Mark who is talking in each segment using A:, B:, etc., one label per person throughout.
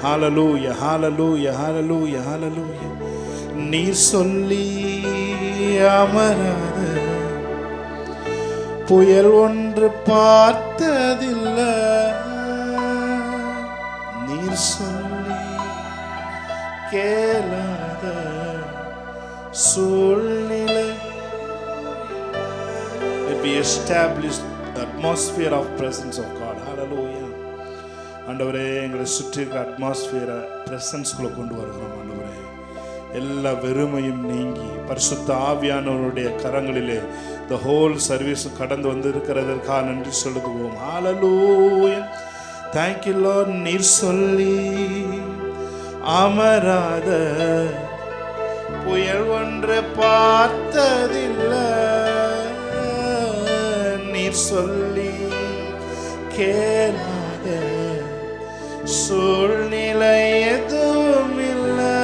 A: ஹalleluya ஹalleluya ஹalleluya ஹalleluya. நீர் சொல்லி அமராத புயல் ஒன்று பார்த்ததில்லை, நீர் சொல்லி கேளாத சூழ்நிலை. Be established the atmosphere of presence of God. Hallelujah. ஆண்டவரே, எங்களை சுற்றி இருக்கிற அட்மாஸ்பியரை பிரசன்ஸ்குள்ளே கொண்டு வருகிறோம். ஆண்டவரே, எல்லா வெறுமையும் நீங்கி பரிசுத்த ஆவியானவருடைய கரங்களிலே the whole service கடந்து வந்து இருக்கிறதற்காக நன்றி சொல்லுவோம். Hallelujah. Thank you Lord. நீர் சொல்லி அமராத புயல் ஒன்று பார்த்ததில்லை, நீர் சொல்லி கேளாத சூழ்நிலை எதுவும் இல்லை.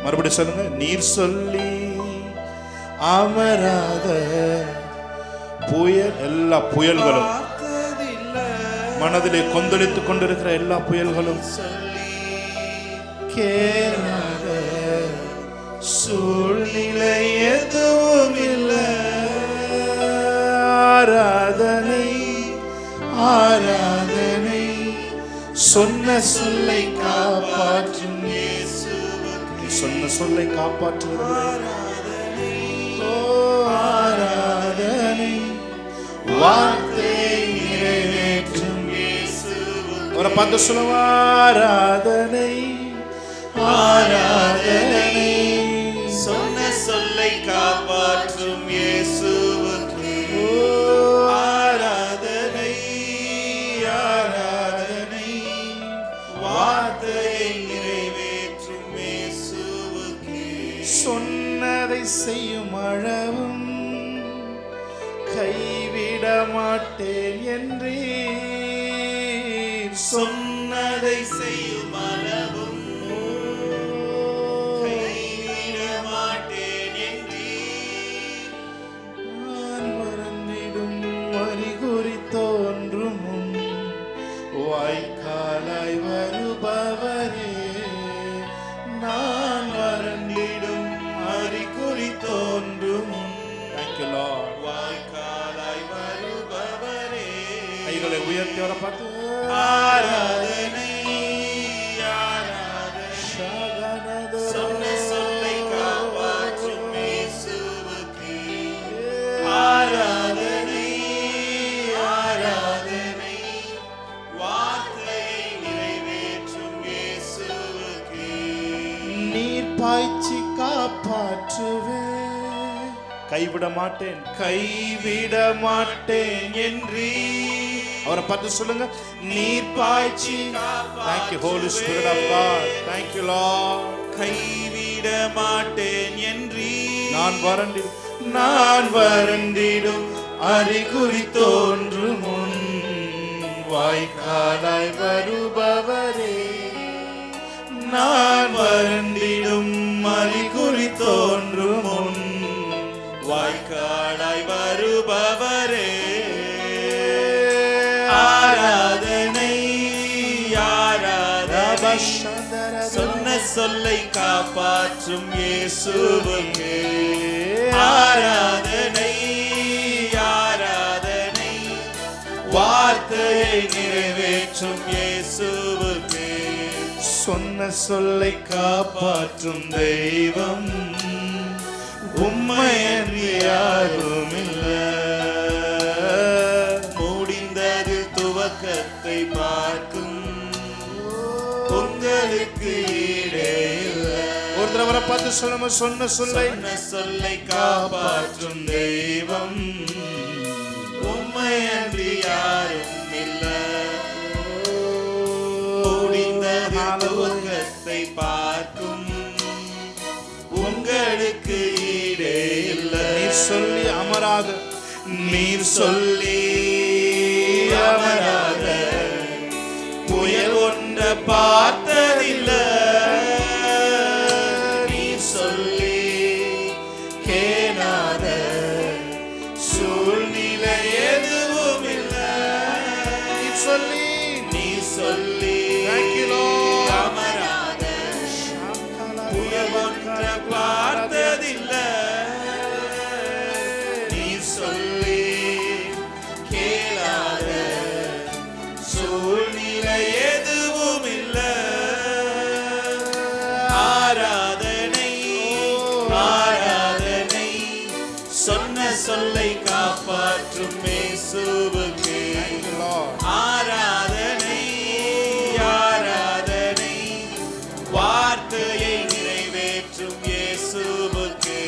A: மறுபடியும் சொல்லுங்க. நீர் சொல்லி அமராத புயல், எல்லா புயல்களும் மனதிலே கொந்தளித்துக் கொண்டிருக்கிற எல்லா புயல்களும் கேளாத சூழ்நிலை எதுவும் இல்லை. ஆராதனை ஆராதனை சொன்ன சொல்லை காப்பாற்றும் இயேசுவுக்கே, சொன்ன சொல்லை காப்பாற்றுகிறார். ஆராதனை வார்த்தை நிறைவேற்றும் இயேசுவுக்கே. அவரை பார்த்து சொல்லுவா. ஆராதனை ஆராதனை
B: சொன்ன சொல்லை காப்பாற்றும் இயேசுவுக்கே. ஆராதனை ஆராதனை வார்த்தையை நிறைவேற்றும் இயேசுவுக்கே.
A: சொன்னதை செய்யும் அளவும் கைவிட மாட்டேன் என்றீர்.
B: சொன்னதை செய்யும் அளவும் கைவிட மாட்டேன் என்றீர்.
A: நான் மறந்திடும் அறிகுறி தோன்றும் முன் வாய்க்காலாய் வருபவரே, நான் மறந்திடும் அறிகுறி தோன்றும் முன். Thank you Lord.
B: வாய்க்காலாய் வருபவரே.
A: கைகளை உயர்த்தி வர பார்த்து.
B: ஆராதனை ஆராதனை சொன்ன சொல்லை காப்பாற்றும் இயேசுவுக்கே. ஆராதனை ஆராதனை வார்த்தையை நிறைவேற்றும் இயேசுவுக்கே.
A: நீர் பாய்ச்சி காப்பாற்றுவேன், கைவிட மாட்டேன் கைவிட மாட்டேன் என்று அவரை பார்த்து சொல்லுங்க. நீர் பாய்ச்சி. Thank you Holy Spirit of God. Thank you Lord.
B: கைவிட மாட்டேன் என்று
A: நான் வறண்டிடும் அறிகுறி தோன்றும் முன் வாய்க்காலாய் வருபவரே, நான் வறண்டிடும் அறிகுறி தோன்றும் முன்
B: வாய்க்காலாய் வருபவரே. ஆராதனை ஆராதனை சொன்ன சொல்லை காப்பாற்றும் இயேசுவுக்கே. ஆராதனை ஆராதனை வார்த்தையை நிறைவேற்றும் இயேசுவுக்கே.
A: சொன்ன சொல்லை காப்பாற்றும் தெய்வம் உம்மையன்றி யாரும் இல்லை.
B: முடிந்தது துவக்கத்தை பார்க்கும் உங்களுக்கு ஈடே இல்லை.
A: ஒரு தடவை பார்த்து சொல்லுங்க. சொன்ன
B: சொல்லை காப்பாற்றும் தெய்வம் உம்மையன்றி யாரும் இல்லை. முடிந்தது துவக்கத்தை பார்க்கும் உங்களுக்கு ஈடே இல்லை.
A: நீர் சொல்லி அமராத,
B: நீர் சொல்லி அமராத புயல் ஒன்ற பார்த்ததில்லை, நீர் சொல்லி கேளாத சூழ்நிலை எதுவும் இல்லை.
A: நீர் சொல்லி
B: நீர் சொல்லி
A: Thank you
B: சொன்ன சொல்லை காப்பாற்றும் இயேசுவுக்கே ஆராதனை ஆராதனை, வார்த்தையை நிறைவேற்றும் இயேசுவுக்கே.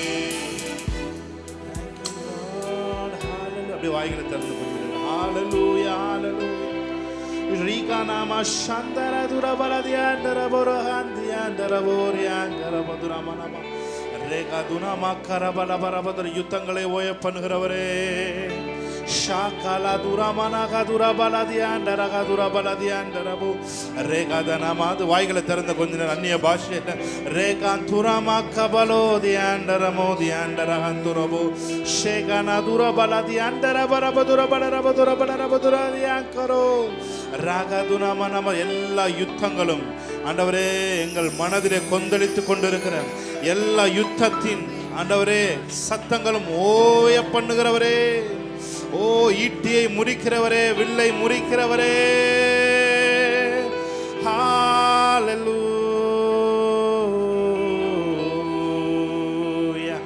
A: அப்படியே வாய்களை திறந்து கொள்கிறேன். ஹalleluya hallelujah. Rika nama shandara durabala diandara borhandiyandara boryangara maduramanama reka dunama karabala barabadar யுத்தங்களை ஓய பண்ணுகிறவரே, ஷாகலா துரமனா கதுரபல தியாண்டர கதுரபல தியாண்டரபு ரேகா தனமாது வாய்களை திறந்த கொஞ்ச நேரம் அந்நிய பாஷையில ரேகா துரமா கபலோ தியாண்டரமோ தியாண்டர ஹந்துரபு ஷேகனா துரபல தியாண்டர பரபதுரபல ரபதுரபல ரபதுர தியாங்கரோ ராகதுனம. நம்ம எல்லா யுத்தங்களும் ஆண்டவரே எங்கள் மனதிலே கொந்தளித்து கொண்டிருக்கிற எல்லா யுத்தத்தின் ஆண்டவரே சத்தங்களும் ஓய பண்ணுகிறவரே, ஓ ஈட்டியை முறிக்கிறவரே, வில்லை முறிக்கிறவரே, ஹalleluya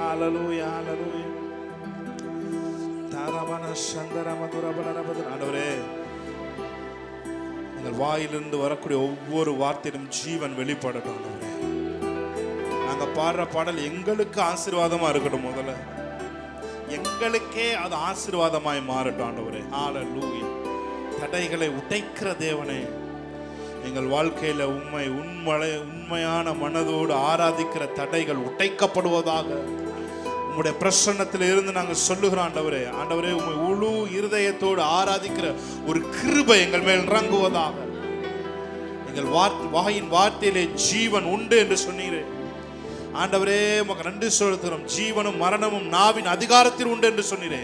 A: hallelujah hallelujah. தாரமன சந்தர மதுரபல ரபது. ஆண்டவரே எங்கள் வாயிலிருந்து வரக்கூடிய ஒவ்வொரு வார்த்தையிலும் ஜீவன் வெளிப்படட்டும். ஆண்டவரே நாங்க பாடுற பாடல் எங்களுக்கு ஆசீர்வாதமா இருக்கட்டும். முதல்ல எங்களுக்கே அது ஆசீர்வாதமாய் மாறட்டும். ஆண்டவரே ஹalleluya. தடைகளை உடைக்கிற தேவனே, எங்கள் வாழ்க்கையில உண்மையான மனதோடு ஆராதிக்கிற தடைகள் உடைக்கப்படுவதாக உம்முடைய பிரசன்னத்தில் இருந்து நாங்கள் சொல்லுகிறோம். ஆண்டவரே ஆண்டவரே உம்மை முழு இருதயத்தோடு ஆராதிக்கிற ஒரு கிருபை எங்கள் மேல் இறங்குவதாக. எங்கள் வாயின் வார்த்தையிலே ஜீவன் உண்டு என்று சொன்னீரே ஆண்டவரே, உமக்கு நன்றி செலுத்துகிறோம். ஜீவனும் மரணமும் நாவின் அதிகாரத்தில் உண்டு என்று சொன்னீரே.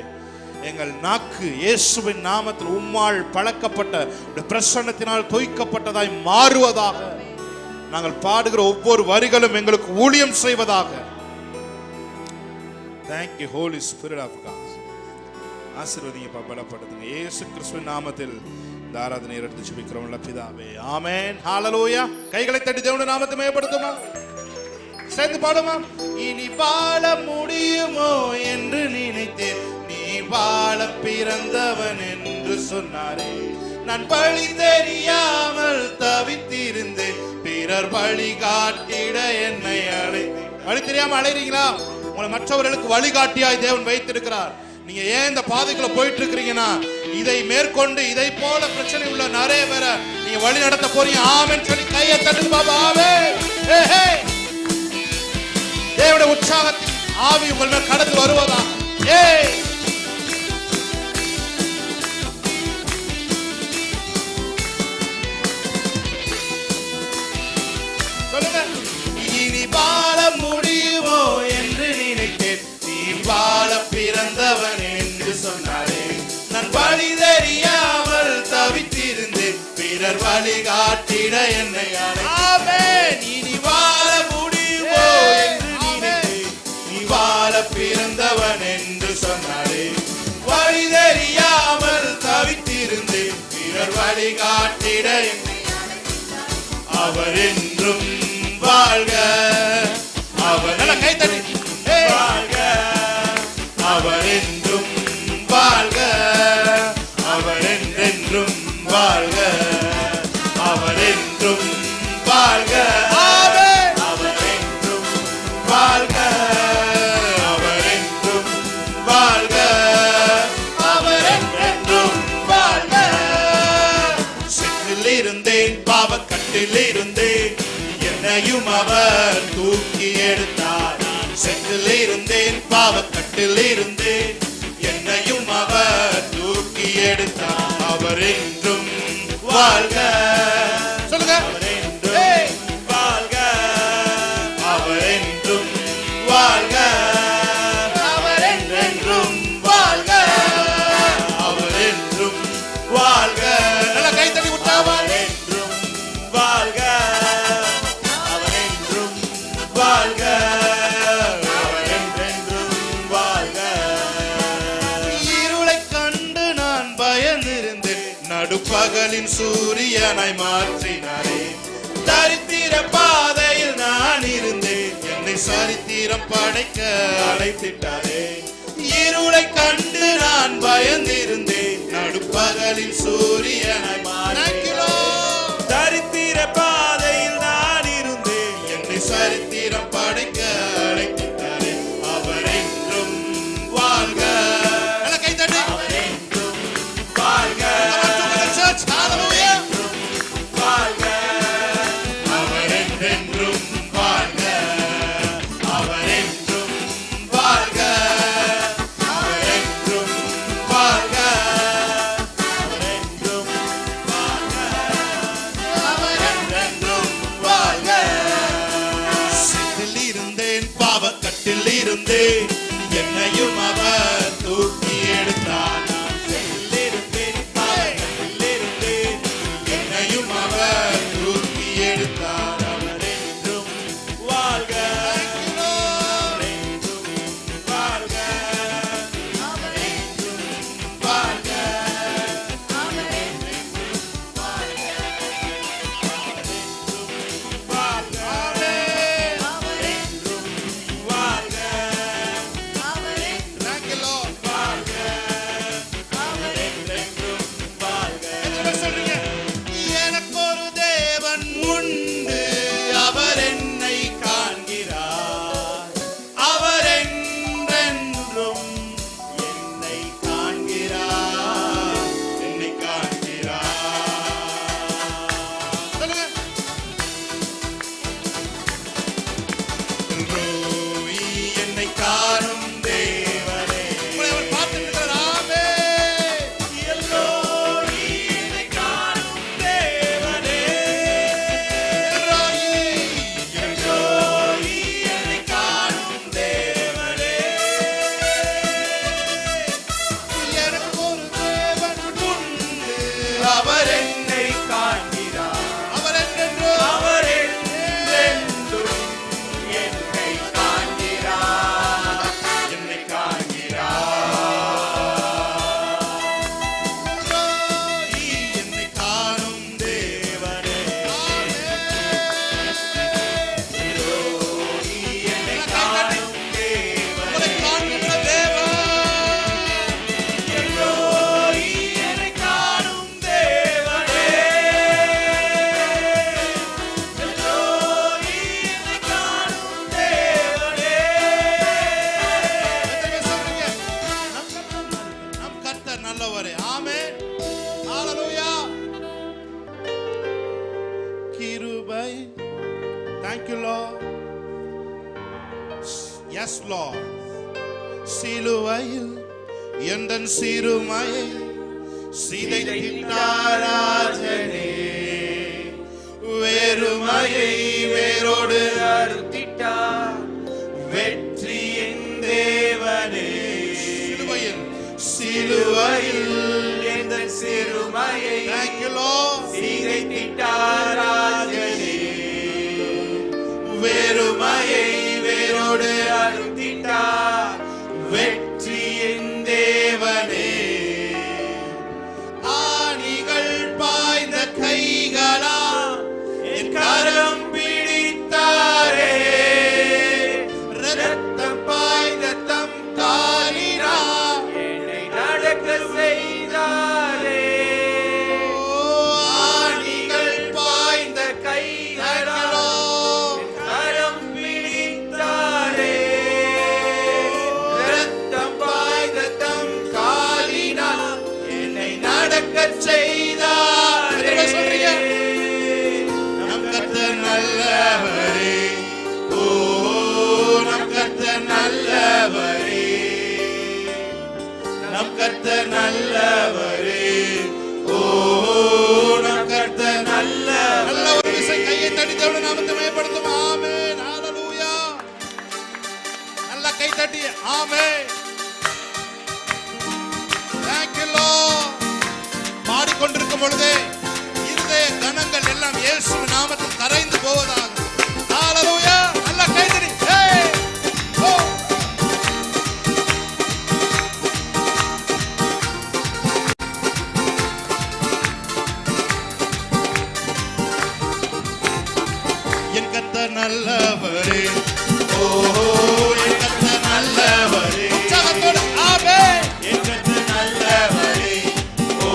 A: எங்கள் நாக்கு இயேசுவின் நாமத்தில் உம்மால் பழக்கப்பட்ட பிரசன்னத்தினால் தோய்க்கப்பட்டதாய் மாறுவதாக. நாங்கள் பாடுகிற ஒவ்வொரு வரிகளும் எங்களுக்கு ஊழியம் செய்வதாக. Thank you Holy Spirit of God. ஆசீர்வதிங்க, பலப்படுத்துங்க. இயேசு கிறிஸ்துவின் நாமத்தில் இந்த ஆராதனையை எடுத்து ஜெபிக்கிறோம் பிதாவே, ஆமென் ஹalleluya. கைகளை தட்டி தேவனுடைய நாமத்தை மேம்படுத்துமா, சேர்ந்து பாடுமா. இனி வாழ முடியுமோ என்று நினைத்தேன், நீ வாழ பிறந்தவன் என்று சொன்னாரே. நான் வழி தெரியாமல் தவித்திருந்தேன், பிறர் வழி காட்டிட என்னை அழைத்தேன். வழி தெரியாம அழைறீங்களா? உங்களை மற்றவர்களுக்கு வழிகாட்டியாய் தேவன் வைத்திருக்கிறார். நீங்க ஏன் இந்த பாதைக்குள்ள போயிட்டு இருக்கிறீங்கன்னா, இதை மேற்கொண்டு இதை போல பிரச்சனை உள்ள நிறைய பேரை நீங்க வழி நடத்த போறீங்க. ஆமென் சொல்லி கையை தட்டுங்க பாபா. ஆமென். தேவனுடைய உற்சாகத்தின் ஆவி உங்கள் மேல் கடந்து வருவதா. சொல்லுங்க. இனி வாழ முடியுமோ என்று நினைத்தேன், நீ வாழ பிறந்தவன் என்று சொன்னாரே. நான் வழி தெரியாமல் தவித்திருந்தேன், பிறர் வழி காட்டிட என்னை அழைத்தேன். இனி வாழ முடியுமோ என்று நினைத்தேன், நீ வாழ பிறந்தவன் என்று சொன்னாரே. வழி தெரியாமல் தவித்திருந்தேன், பிறர் வழி காட்டிட என்னை அவர் என்றும் வாழ்க, அவர் கைத்தறி வாழ்க, அவர் என்றும் வாழ்க, அவர் என்றென்றும் வாழ்க, அவர் என்றும் வாழ்க, அவர் என்றும் வாழ்க, அவர் என்றும் வாழ்க, அவர் என்றென்றும் வாழ்க. செட்டில் இருந்தேன், பாவக்கட்டில் இருந்தேன், என்னையும் அவர் தூக்கி எடுத்தார். செட்டில் இருந்தேன், பாவக்கட்டில் இருந்தேன், என்னையும் அவர் தூக்கி எடுத்தார். அவர் என்றும் வாழ்க, சொல்லுங்க. அவர் என்றும் வாழ்க, அவர் என்றும் வாழ்க, அவர் என்றென்றும் வாழ்க, அவர் என்றும் வாழ்க. நல்லா கை தட்டி விட்டா. அவர் என்றும் வாழ்க, அவர் என்றும் வாழ்க, அவர் என்றென்றும் வாழ்க. இருளை கண்டு நான் பயந்திருந்தேன், நடுப்பகலின் சூரியனாய் மாற்றினாரே. தரித்திர பாதையில் நான் இருந்தேன், என்னை சரித்திரம் படைக்க அழைத்திட்டாரே.
B: பகலில் சூரியனாய் மாறினேன். தரித்திர பாதையில் நான் இருந்தேன், என்னை சரித்திரம் படைக்க அழைத்தாரே. அவர் என்றும் வாழ்க. அவர் என்றும் வாழ்க. வாழ்க. அவர் என்றென்றும் வாழ்க. அவர் என்றும் வாழ்க. அவர் என்றும் வாழ்க. அவர் என்றும் வாழ்க. அவர் என்றென்றும் வாழ்க. சிறையில் இருந்தேன், பாவக்கட்டில் இருந்தேன், என்னையும் அவர் தூக்கி எடுத்தார். நான் சிறையில் இருந்தேன், பாவக்கட்டில் இருந்தேன், என்னையும் அவர் தூக்கி எடுத்தார். அவர் என்றும் வாழ்க. அவர் என்றும் வாழ்க. அவர் என்றும் வாழ்க. அவர் என்றும் வாழ்க. அவர் என்றும் வாழ்க. அவர் என்றும் வாழ்க. அவர் என்றும் வாழ்க. அவர் என்றென்றும் வாழ்க. எனக்கு ஒரு தேவன் உண்டு, அவர் என்னை காண்கிறார். அவர் என்றென்றும் என்னை காண்கிறார். என்னை காண்கிறார். எல்லோரி என்னை காணும் தேவனே. எல்லோரி என்னை காணும் தேவனே. எல்லோரி என்னை காணும் தேவனே. எனக்கு ஒரு தேவன் உண்டு, அவர் என்னை காண்கிறார். அவர் என்றென்றும் என்னை காண்கிறார். என்னை காண்கிறார். என்னை காணும் தேவனே. எல்லோரி என்னை காணும் தேவனே. எல்லோரி என்னை காணும் தேவனே. எல்லோரி என்னை காணும் தேவனே. நம் கர்த்தர் நல்லவரே. ஆமென். ஹalleluya. கிருபை. Thank you Lord. Yes Lord. சிலுவையில் எந்தன் சிறுமையை சிதைத்திட்டாராஜனே. வெறுமையை வேரோடு அறுத்திட்டார். வெற்றியின் தேவனே. சிலுவையில் எந்தன் சிறுமையை சிதைத்திட்டாராஜனே. வெறுமையை வேரோடு அறுத்திட்டார். வெற்றியின் தேவனே. ஆணிகள் பாய்ந்த கைகளா என் கரம் பிடித்தாரே. இரத்தம் பாய்ந்த தம் காலினா என்னை நடக்க செய்தாரே. ஆணிகள் பாய்ந்த கைகளா என் கரம் பிடித்தாரே. இரத்தம் பாய்ந்த தம் காலினா என்னை நடக்க செய்தாரே. நம் கர்த்தர் நல்லவரே. ஓ நம் கர்த்தர் நல்லவரே. நம் கர்த்தர் நல்லவரே. ஓ நம் கர்த்தர் நல்லவரே. நல்ல ஒரு விசை கையை தட்டி தேவனுடைய நாமத்தை மகிமைப்படுத்தும். ஆமென். ஹalleluya. நல்ல கை தட்டி ஆமென். Thank you Lord. பாடிக்கொண்டிருக்கும் பொழுதே இருதய கணங்கள் எல்லாம் இயேசுவின் நாமத்தில் கரைந்து போவதாக. ஹalleluya. நல்ல கை தட்டி. Hey! Oh! என் கர்த்தர் நல்லவரே. ஓ என் கர்த்தர் நல்லவரே. உற்சாகத்தோடு ஆமென். என் கர்த்தர் நல்லவரே. ஓ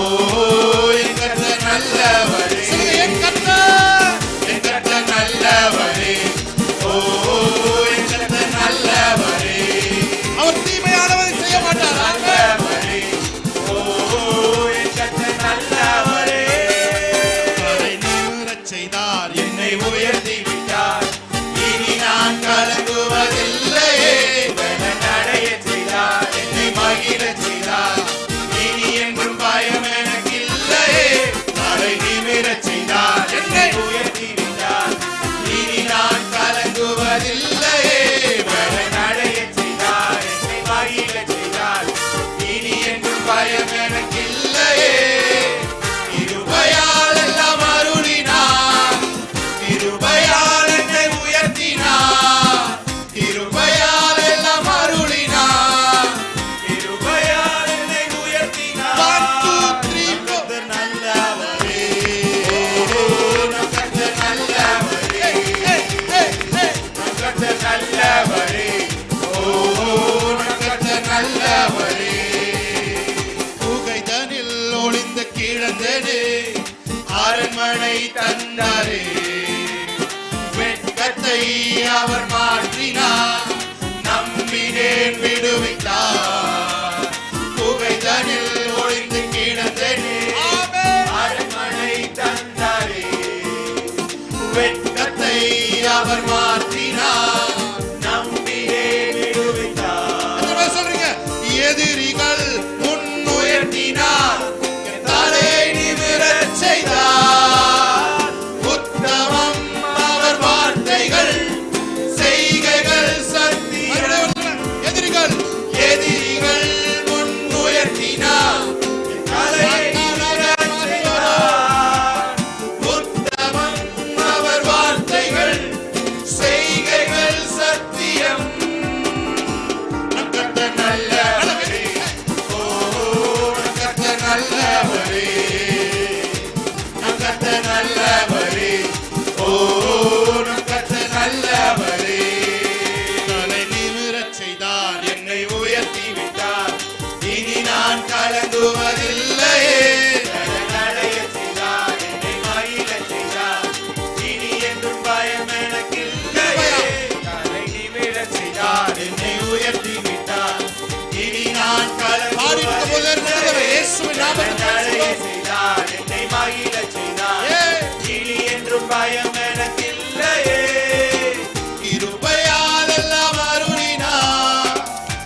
B: அரண்மனை தந்தாரே, வெட்கத்தை அவர் மாற்றினார், நம்பினேன் விடுவித்தார், புகைதனில் ஒளிந்து கிடந்தேனே. அரண்மனை தந்தாரே, வெட்கத்தை அவர் மாற்றினார், நம்பினேன் விடுவித்தார். சொல்றீங்க, எதிரிகள் முன்னுயர்த்தினார், தலை நிமிரச் செய்தார், உத்தமம் அவர் வார்த்தைகள், செய்கைகள் சத்தியம். எதிரிகள் முன்னுயர்த்தினார், தலை நிமிரச் செய்தார், உத்தமம் அவர் வார்த்தைகள், செய்கைகள் சத்தியம். நம் கர்த்தர் நல்லவரே, ஓ நம் கர்த்தர் நல்லவரே, நம் கர்த்தர் நல்லவரே, ஓ நம் கர்த்தர் நல்லவரே. தலை நிமிரச் செய்தார், என்னை உயர்த்தி விட்டார், இனி நான் கலங்குவதில்லையே. நடையச் செய்தார், என்னை மகிழச் செய்தார், இனி என்றும் பயம் எனக்கில்லையே. தலை நிமிரச் செய்தார், என்னை உயர்த்தி விட்டார், இனி நான் கலங்குவதில்லையே. நடையச் செய்தார், என்னை மகிழச் செய்தார், இனி என்றும் பயம் எனக்கில்லையே. கிருபையால் எல்லாம் அருளினார்,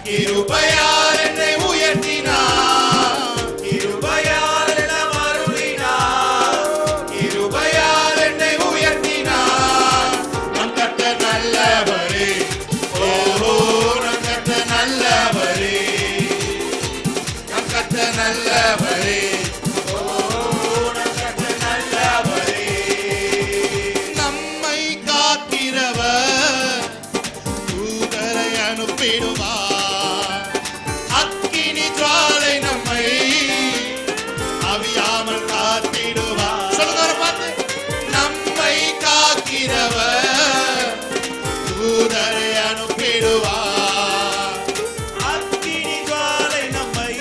B: கிருபையால் என்னை உயர்த்தினார், கிருபையால் எல்லாம் அருளினார், கிருபையால் என்னை உயர்த்தினார். நம் கர்த்தர் நல்லவரே, ஓஹோ நம் கர்த்தர் நல்லவரே, நம் கர்த்தர் நல்லவரே, ஓஹோ நம் கர்த்தர் நல்லவரே. நம்மை காக்கிறவர் தூதரை அனுப்பிடுவார், அக்கினி ஜுவாலை நம்மை அவியாமல் காத்திடுவார். சொல்லுங்க பார்த்து, நம்மை காக்கிறவர் தூதரை அனுப்பிடுவார், அக்கினி ஜுவாலை நம்மை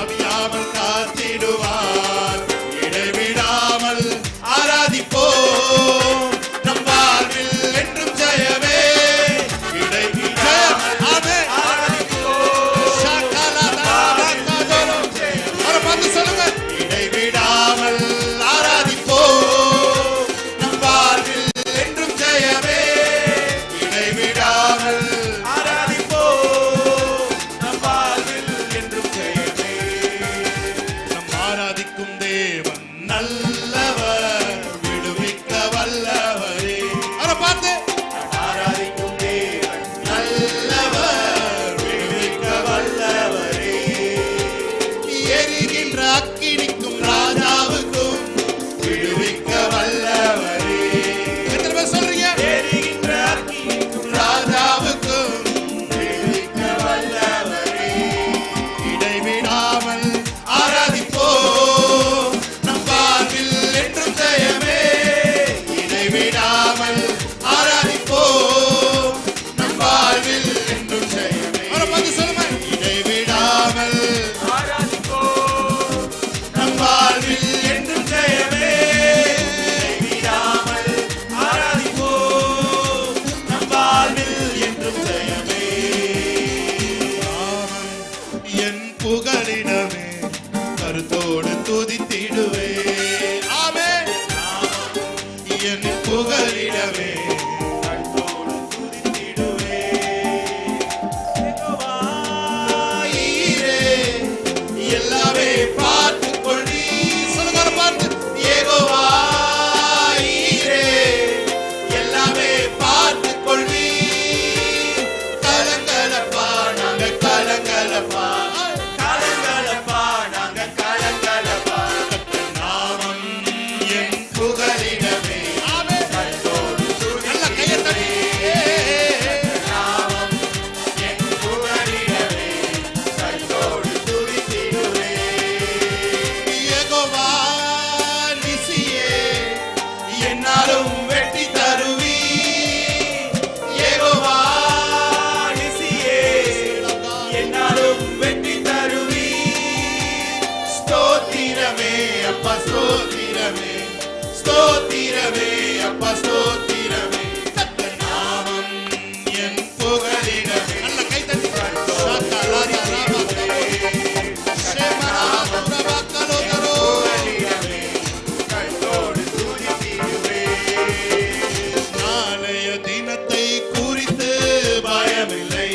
B: அவியாமல் காத்திடுவார். இடைவிடாமல் ஆராதிப்போம், நம் வாழ்வில் என்றும் ஜெயமே. இடைவிடாமல் ஆராதிப்போம், சொல்லுங்க, இடைவிடாமல் ஆராதிப்போம், நம் வாழ்வில் என்றும் ஜெயமே. இடைவிடாமல் ஆராதிப்போம், நம் வாழ்வில் என்றும் ஜெயமே. நம் ஆராதிக்கும் தேவன் நல்லவர், விடுவிக்க வல்லவரே. அவரை பார்த்து, ஆராதிக்கும் தேவன் நல்லவர், விடுவிக்க வல்லவரே. எரிகின்ற அக்கினிக்கும் ராஜாவுக்கும் விடுவிக்க வல்லவரே. எத்தனை பேர் சொல்றீங்க? எரிகின்ற அக்கினிக்கும் ராஜாவுக்கும் விடுவிக்க வல்லவரே. இடைவிடாமல் ஆராதிப்போம், நம் வாழ்வில் என்றும் ஜெயமே. இடைவிடாமல் ஆராதிப்போம், நம் வாழ்வில் என்றும் ஜெயமே. சொல்லுங்க, இடைவிடாமல் ஆராதிப்போம், நம் வாழ்வில் என்றும் ஜெயமே. இடைவிடாமல் ஆராதிப்போம், நம் வாழ்வில் என்றும் ஜெயமே. என் புகழிடமே கருத்தோடு துதித்திடுவே. ஆமென். என் புகழிடமே கருத்தோடு துதித்திடுவே. யெகோவா ஈரே, எல்லாமே பார்த்துக் கொள்வி. சொல்லுங்க பார்த்து, யெகோவா ஈரே, எல்லாமே பார்த்துக் கொள்வி. கலங்கலப்பா நாங்க கலங்கலப்பா, கலங்கலப்பா நாங்க கலங்கலப்பா. நாமம் என் புகழிடமே கருத்தோடு துதித்திடுவே. நாமம் என் புகழிடமே கருத்தோடு துதித்திடுவே. யெகோவா நிசியே, என்னாலும் வெற்றி தருவி. யெகோவா நிசியே, என்னாலும் வெற்றி தருவி. ஸ்தோத்திரமே அப்பா ஸ்தோத்திரமே, ஸ்தோத்திரமே ஸ்தோத்திரமே அப்பா ஸ்தோத்திரமே கர்த்தர் நாமம் என் புகலிடமே. நல்ல கை தட்டி நாளைய தினத்தை குறித்து பயமில்லை,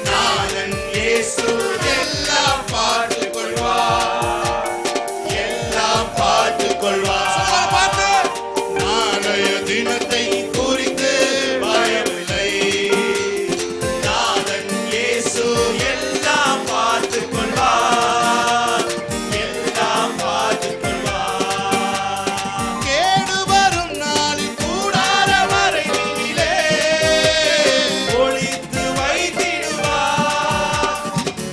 B: நாதன் இயேசு எல்லாம் பார்த்துக் கொள்வார், எல்லாம் பார்த்துக் கொள்வார். நாளைய தினத்தை குறித்து பயமில்லை, நாதன் இயேசு எல்லாம் பார்த்துக் கொள்வார், எல்லாம் பார்த்துக் கொள்வார். கேடு வரும் நாளில் கூடார மறைவிலே ஒளித்து வைத்திடுவார்,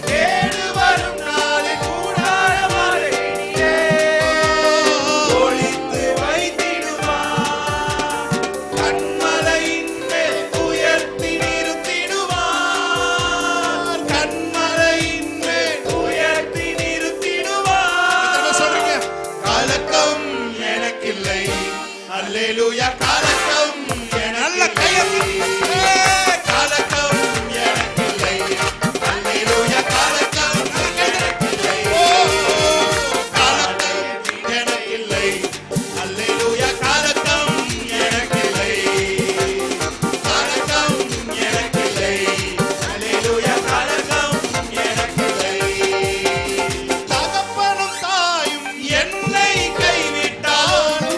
B: கேடு வரும் நாளில் கூடார மறைவிலே ஒளித்து வைத்திடுவார், கண்மலையின் மேல் உயர்த்தி நிறுத்திடுவார், கண்மலையின் மேல் உயர்த்தி நிறுத்திடுவார். சொல்றீங்க கலக்கம் எனக்கில்லை, அல்லேலூயா கலக்கம் நல்ல கையெழுத்து கலக்கம் எனக்கில்லை, அல்லேலூயா கலக்கம் எனக்கில்லை, கலக்கம் எனக்கில்லை, அல்லேலூயா கலக்கம் எனக்கில்லை, கலக்கம் எனக்கில்லை, அல்லேலூயா கலக்கம் எனக்கில்லை. தகப்பனும் தாயும் என்னை கைவிட்டாலும்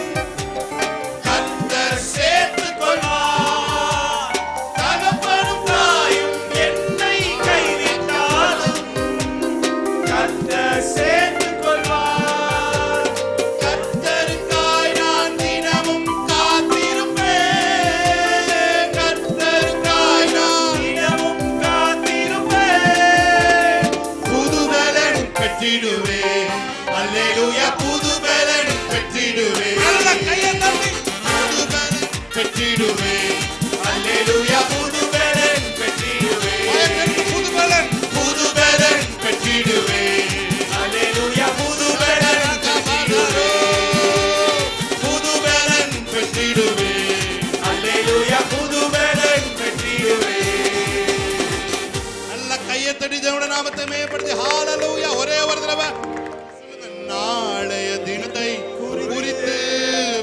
B: கர்த்தர் சேர்த்துக் கொள்வார், தகப்பனும் தாயும் என்னை கைவிட்டாலும் கர்த்தர் சேர்த்துக் கொள்வார், கர்த்தருக்காய் நான் தினமும் காத்திருப்பேன், கர்த்தருக்காய் நான் தினமும் காத்திருப்பேன், புதுபலன் பெற்றிடுவேன், அல்லேலூயா புதுபலன் பெற்றிடுவேன். நல்ல கையை தட்டி புதுபலன் பெற்றிடுவேன், அல்லேலூயா புதுபலன் பெற்றிடுவேன், புதுபலன் புதுபலன் பெற்றிடுவேன், அல்லேலூயா புதுபலன் பெற்றிடுவேன், புதுபலன் பெற்றிடுவேன், அல்லேலூயா புதுபலன் பெற்றிடுவேன். நல்ல கையை தட்டி தேவனுடைய நாமத்தை மேம்படுத்தி ஹalleluya ஒரே ஒரு தடவை நாளைய தினத்தை குறித்து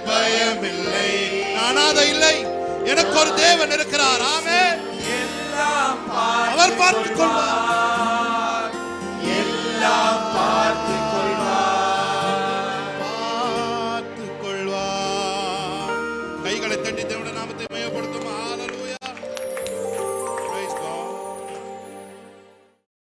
B: பயமில்லை, நானாத இல்லை, எனக்கு ஒரு தேவன் இருக்கிறார், ஆமென், அவர் பார்த்துக் கொள்வார்.